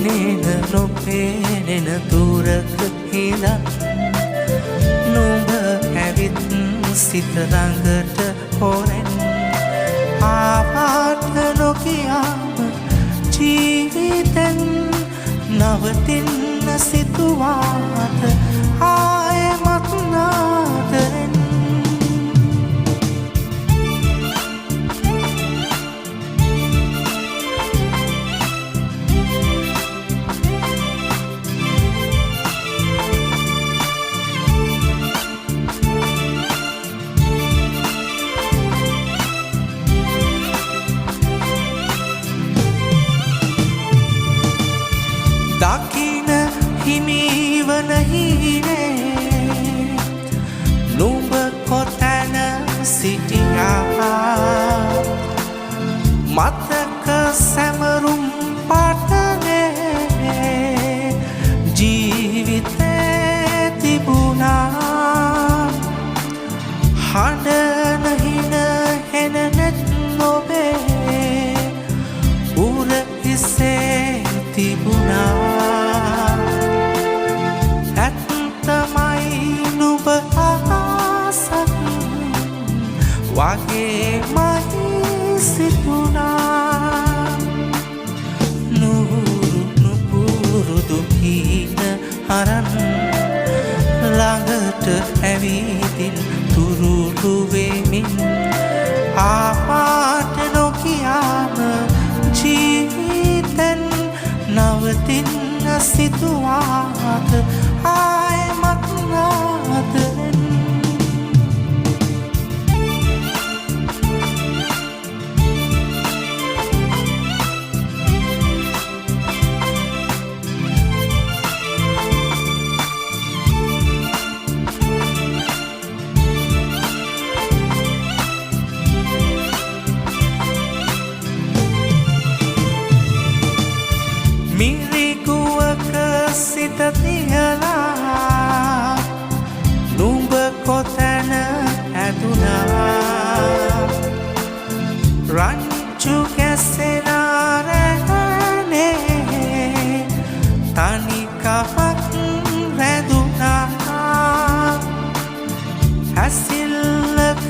පෙනෙන නොපෙනෙන දුරක හිලා නුඹ ඇවිත් සිත ළඟට හොරෙන් ආවාට නොකියාම ජීවිතෙන් නවතින්න සිතුවාට ආයෙමත් නාදරෙන් දකින හිමිවන හීනේ නුඹ කොතැන සිටියා මතක සැමරුම් පාටනේ ජීවිතේ තිබුණා හඬන හින හෙනනෙත් නොබේ උර හිසේ තිබුණා වගේ මහි සිතුනා නුපුරුදු හීන අරන් ළඟට ඇවිදින් තුරුළු වෙමින් ආපාට නොකියාම ජීවිතෙන් නවතින්න සිතුවාට ආයෙමත් නාදරෙන් මිරිගුවක සිත තියලා නුඹ කොතැන ඇදුනා රංචු කැසෙන රැහනේ තනිකමක් රැඳුනා හැසිල්ලක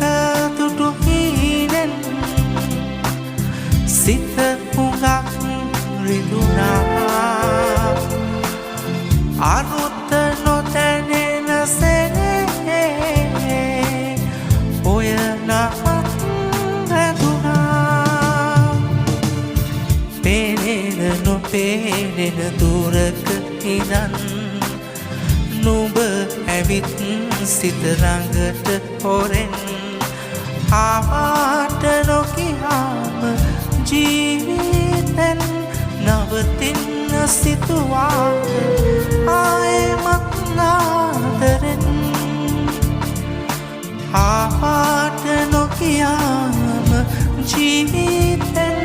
දුටු හීනෙන් සිත හුඟක් රිදුනා අරුත නොතැනෙන සෙනේ ඔය නමත් රැඳුනා පෙනෙන නොපෙනෙන දුරක ඉඳන් නුඹ ඇවිත් සිත ළඟට හොරෙන් ආවාට නොකියාම ජීවිතෙන් නවතින්න සිතුවාට ආයෙමත් නාදරෙන් ආවාට නොකියාම ජීවිතෙන්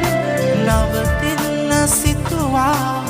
නවතින්න සිතුවා